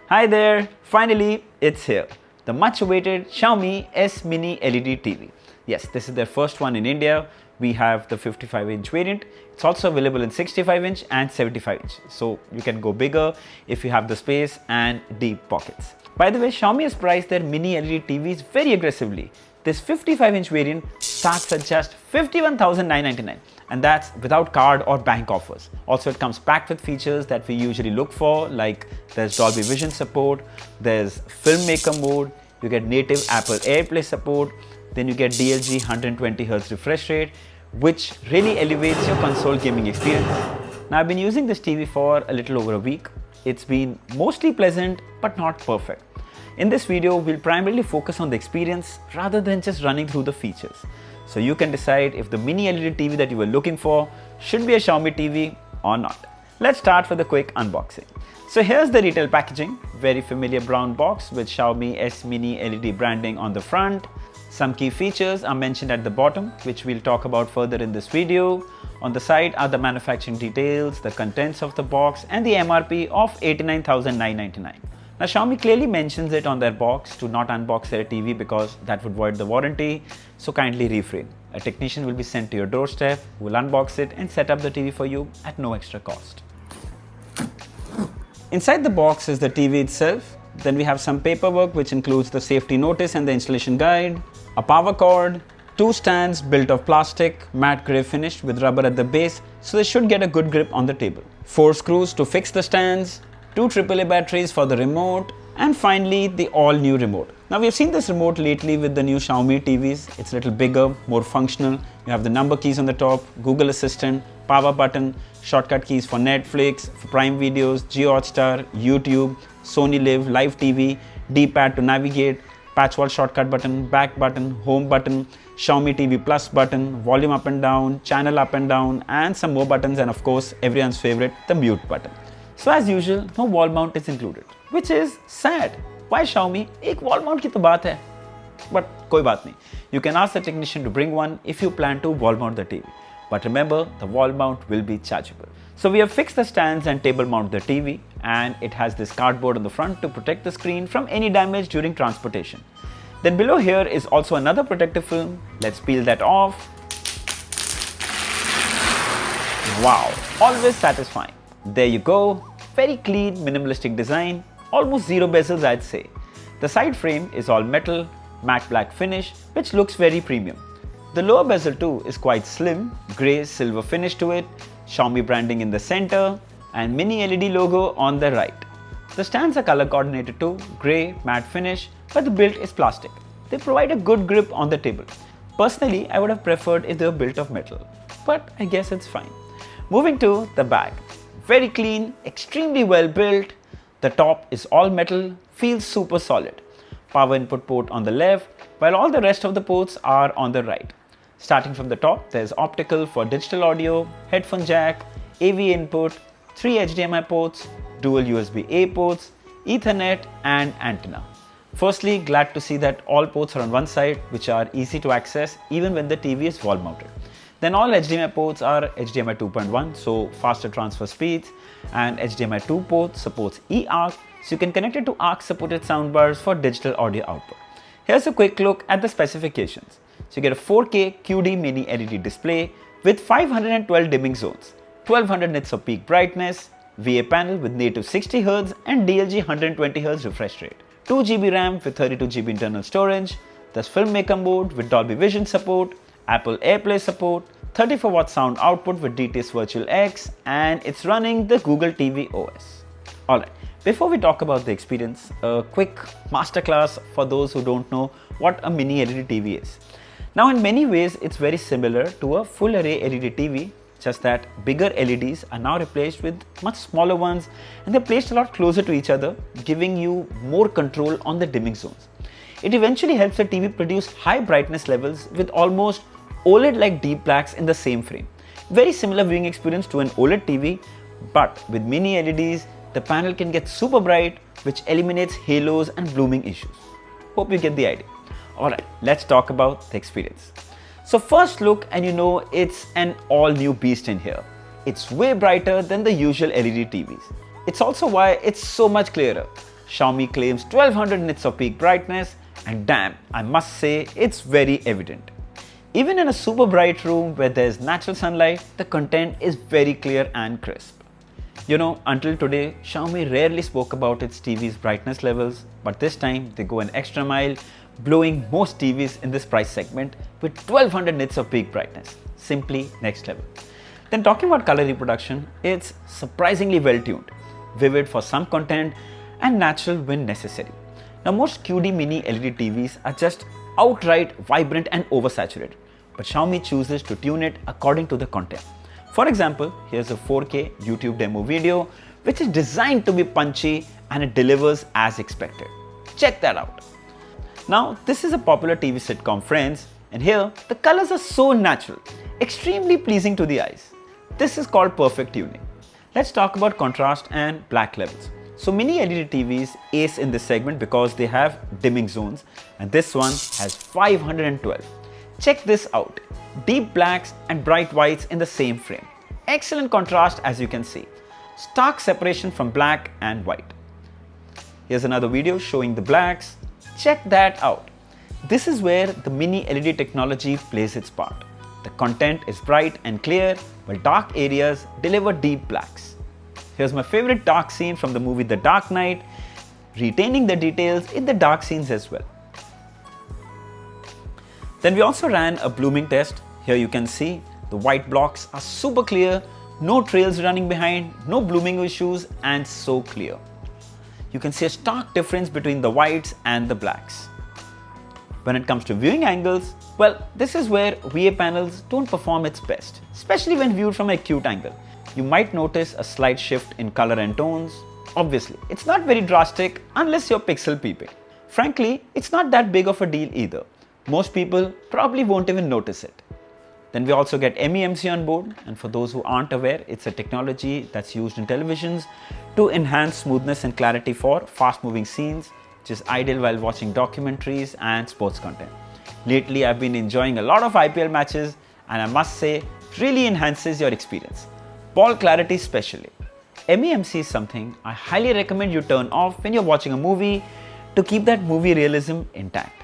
Hi there, finally it's here. The much awaited Xiaomi S Mini LED TV. Yes, this is their first one in India. We have the 55-inch variant. It's also available in 65-inch and 75-inch. So you can go bigger if you have the space and deep pockets. By the way, Xiaomi has priced their Mini LED TVs very aggressively. This 55-inch variant starts at just 51,999, and that's without card or bank offers. Also, it comes packed with features that we usually look for, like there's Dolby Vision support, there's filmmaker mode, you get native Apple AirPlay support, then you get DLG 120Hz refresh rate, which really elevates your console gaming experience. Now, I've been using this TV for a little over a week. It's been mostly pleasant, but not perfect. In this video, we'll primarily focus on the experience rather than just running through the features. So you can decide if the Mini LED TV that you were looking for should be a Xiaomi TV or not. Let's start with a quick unboxing. So here's the retail packaging, very familiar brown box with Xiaomi S Mini LED branding on the front. Some key features are mentioned at the bottom, which we'll talk about further in this video. On the side are the manufacturing details, the contents of the box, and the MRP of 89,999. Now, Xiaomi clearly mentions it on their box to not unbox their TV because that would void the warranty, so kindly refrain. A technician will be sent to your doorstep, who will unbox it and set up the TV for you at no extra cost. Inside the box is the TV itself. Then we have some paperwork which includes the safety notice and the installation guide, a power cord, two stands built of plastic, matte grey finish with rubber at the base, so they should get a good grip on the table. 4 screws to fix the stands, 2 AAA batteries for the remote, and finally the all-new remote. Now, we've seen this remote lately with the new Xiaomi TVs. It's a little bigger, more functional. You have the number keys on the top, Google Assistant, power button, shortcut keys for Netflix, for Prime Videos, Jio Hotstar, YouTube, Sony Live, Live TV, D-pad to navigate, patch wall shortcut button, back button, home button, Xiaomi TV Plus button, volume up and down, channel up and down, and some more buttons, and of course everyone's favorite, the mute button. So as usual, no wall mount is included, which is sad. Why Xiaomi? एक wall mount की तो बात है. But कोई बात नहीं. You can ask the technician to bring one if you plan to wall mount the TV. But remember, the wall mount will be chargeable. So we have fixed the stands and table mount the TV, and it has this cardboard on the front to protect the screen from any damage during transportation. Then below here is also another protective film. Let's peel that off. Wow, always satisfying. There you go, very clean, minimalistic design, almost zero bezels I'd say. The side frame is all metal, matte black finish, which looks very premium. The lower bezel too is quite slim, grey silver finish to it, Xiaomi branding in the center, and mini LED logo on the right. The stands are color coordinated too, grey, matte finish, but the build is plastic. They provide a good grip on the table. Personally, I would have preferred if they were built of metal, but I guess it's fine. Moving to the bag. Very clean, extremely well built. The top is all metal, feels super solid. Power input port on the left, while all the rest of the ports are on the right. Starting from the top, there's optical for digital audio, headphone jack, AV input, 3 HDMI ports, dual USB-A ports, Ethernet, and antenna. Firstly, glad to see that all ports are on one side, which are easy to access even when the TV is wall mounted. Then all HDMI ports are HDMI 2.1, so faster transfer speeds, and HDMI 2 port supports eARC, so you can connect it to ARC supported soundbars for digital audio output. Here's a quick look at the specifications. So you get a 4K QD mini LED display with 512 dimming zones, 1200 nits of peak brightness, VA panel with native 60Hz and DLG 120Hz refresh rate, 2 GB RAM with 32 GB internal storage, there's filmmaker mode with Dolby Vision support, Apple AirPlay support, 34-watt sound output with DTS Virtual X, and it's running the Google TV OS. Alright, before we talk about the experience, a quick masterclass for those who don't know what a mini LED TV is. Now, in many ways, it's very similar to a full array LED TV, just that bigger LEDs are now replaced with much smaller ones, and they're placed a lot closer to each other, giving you more control on the dimming zones. It eventually helps the TV produce high brightness levels with almost OLED-like deep blacks in the same frame. Very similar viewing experience to an OLED TV, but with mini LEDs, the panel can get super bright, which eliminates halos and blooming issues. Hope you get the idea. Alright, let's talk about the experience. So first look, and you know it's an all-new beast in here. It's way brighter than the usual LED TVs. It's also why it's so much clearer. Xiaomi claims 1200 nits of peak brightness, and damn, I must say it's very evident. Even in a super bright room where there's natural sunlight, the content is very clear and crisp. You know, until today, Xiaomi rarely spoke about its TV's brightness levels, but this time they go an extra mile, blowing most TVs in this price segment with 1200 nits of peak brightness. Simply next level. Then talking about color reproduction, it's surprisingly well tuned, vivid for some content and natural when necessary. Now most QD mini LED TVs are just outright vibrant and oversaturated, but Xiaomi chooses to tune it according to the content. For example, here's a 4K YouTube demo video which is designed to be punchy and it delivers as expected. Check that out. Now this is a popular TV sitcom Friends, and here the colors are so natural, extremely pleasing to the eyes. This is called perfect tuning. Let's talk about contrast and black levels. So mini LED TVs ace in this segment because they have dimming zones, and this one has 512. Check this out. Deep blacks and bright whites in the same frame. Excellent contrast as you can see. Stark separation from black and white. Here's another video showing the blacks. Check that out. This is where the mini LED technology plays its part. The content is bright and clear, while dark areas deliver deep blacks. Here's my favorite dark scene from the movie The Dark Knight, retaining the details in the dark scenes as well. Then we also ran a blooming test. Here you can see the white blocks are super clear, no trails running behind, no blooming issues, and so clear. You can see a stark difference between the whites and the blacks. When it comes to viewing angles, well, this is where VA panels don't perform its best, especially when viewed from an acute angle. You might notice a slight shift in color and tones. Obviously, it's not very drastic unless you're pixel peeping. Frankly, it's not that big of a deal either. Most people probably won't even notice it. Then we also get MEMC on board, and for those who aren't aware, it's a technology that's used in televisions to enhance smoothness and clarity for fast-moving scenes, which is ideal while watching documentaries and sports content. Lately, I've been enjoying a lot of IPL matches, and I must say, it really enhances your experience. Ball clarity especially. MEMC is something I highly recommend you turn off when you're watching a movie to keep that movie realism intact.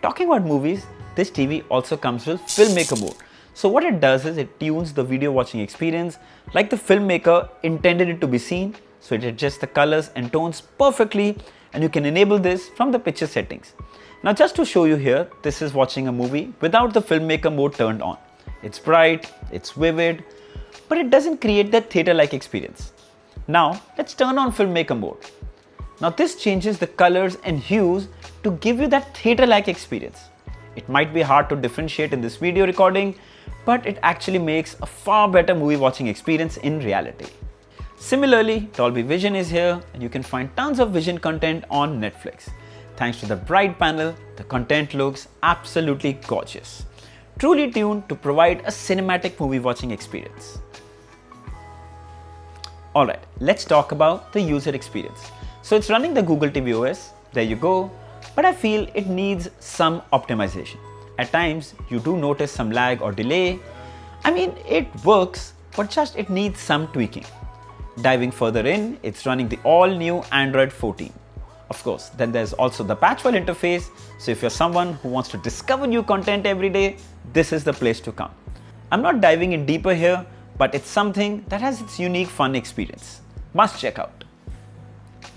Talking about movies, this TV also comes with filmmaker mode. So what it does is it tunes the video watching experience like the filmmaker intended it to be seen. So it adjusts the colors and tones perfectly, and you can enable this from the picture settings. Now just to show you here, this is watching a movie without the filmmaker mode turned on. It's bright, it's vivid, but it doesn't create that theater-like experience. Now let's turn on filmmaker mode. Now this changes the colors and hues to give you that theater-like experience. It might be hard to differentiate in this video recording, but it actually makes a far better movie watching experience in reality. Similarly, Dolby Vision is here, and you can find tons of Vision content on Netflix. Thanks to the bright panel, the content looks absolutely gorgeous. Truly tuned to provide a cinematic movie watching experience. Alright, let's talk about the user experience. So it's running the Google TV OS, there you go, but I feel it needs some optimization. At times, you do notice some lag or delay. I mean, it works, but just it needs some tweaking. Diving further in, it's running the all-new Android 14. Of course, then there's also the patchfile interface, so if you're someone who wants to discover new content every day, this is the place to come. I'm not diving in deeper here, but it's something that has its unique fun experience. Must check out.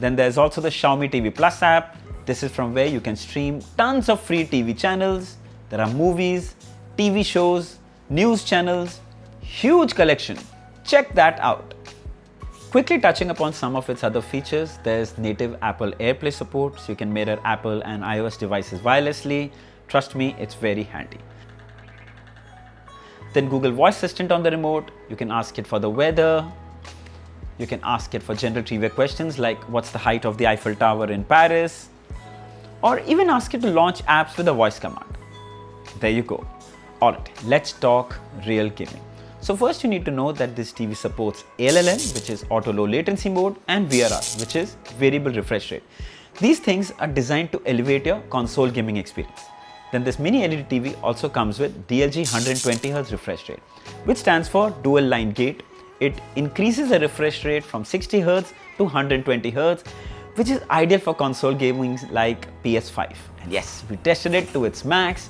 Then there's also the Xiaomi TV Plus app. This is from where you can stream tons of free TV channels. There are movies, TV shows, news channels, huge collection. Check that out. Quickly touching upon some of its other features, there's native Apple AirPlay support, so you can mirror Apple and iOS devices wirelessly. Trust me, it's very handy. Then Google Voice Assistant on the remote. You can ask it for the weather. You can ask it for general trivia questions like what's the height of the Eiffel Tower in Paris, or even ask it to launch apps with a voice command. There you go. Alright, let's talk real gaming. So first you need to know that this TV supports ALLN, which is auto low latency mode, and VRR, which is variable refresh rate. These things are designed to elevate your console gaming experience. Then this mini LED TV also comes with DLG 120Hz refresh rate, which stands for dual line gate. It increases the refresh rate from 60Hz to 120Hz, which is ideal for console gaming like PS5. And yes, we tested it to its max.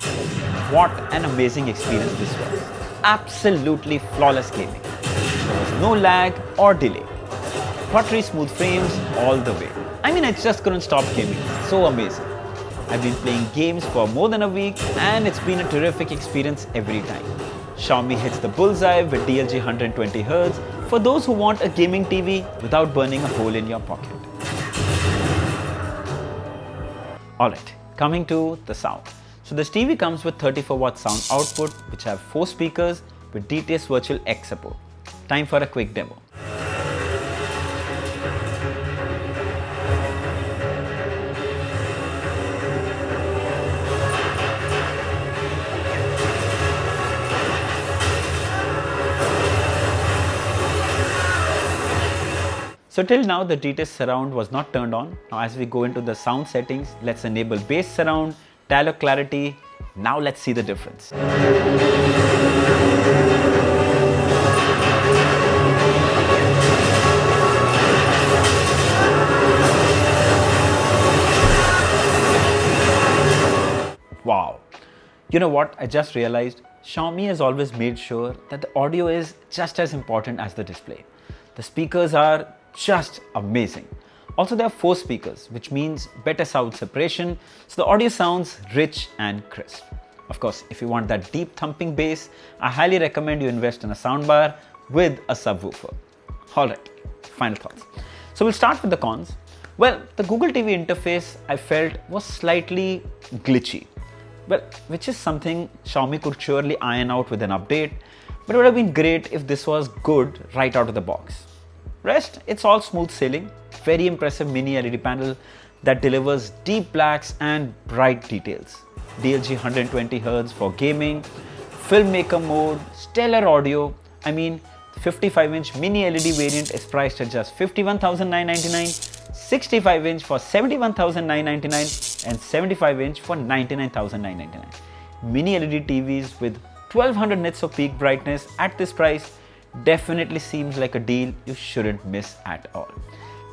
What an amazing experience this was. Absolutely flawless gaming. There was no lag or delay. Buttery smooth frames all the way. I mean, I just couldn't stop gaming. So amazing. I've been playing games for more than a week and it's been a terrific experience every time. Xiaomi hits the bullseye with DLG 120Hz for those who want a gaming TV without burning a hole in your pocket. Alright, coming to the sound. So this TV comes with 34-watt sound output which have 4 speakers with DTS Virtual X support. Time for a quick demo. So till now the DTS surround was not turned on. Now as we go into the sound settings, let's enable bass surround, dialogue clarity. Now let's see the difference. Wow. You know what? I just realized Xiaomi has always made sure that the audio is just as important as the display. The speakers are just amazing. Also, there are 4 speakers, which means better sound separation, so the audio sounds rich and crisp. Of course, if you want that deep thumping bass, I highly recommend you invest in a soundbar with a subwoofer. Alright, final thoughts. So we'll start with the cons. Well, the Google TV interface I felt was slightly glitchy. Well, which is something Xiaomi could surely iron out with an update, but it would have been great if this was good right out of the box. Rest, it's all smooth sailing. Very impressive mini LED panel that delivers deep blacks and bright details. DLG 120Hz for gaming, filmmaker mode, stellar audio. I mean, the 55-inch mini LED variant is priced at just 51,999, 65-inch for 71,999 and 75-inch for 99,999. Mini LED TVs with 1200 nits of peak brightness at this price definitely seems like a deal you shouldn't miss at all.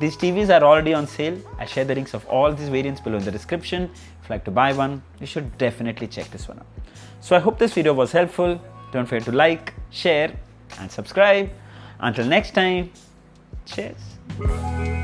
These TVs are already on sale. I'll share the links of all these variants below in the description. If you'd like to buy one, you should definitely check this one out. So I hope this video was helpful. Don't forget to like, share and subscribe. Until next time, cheers.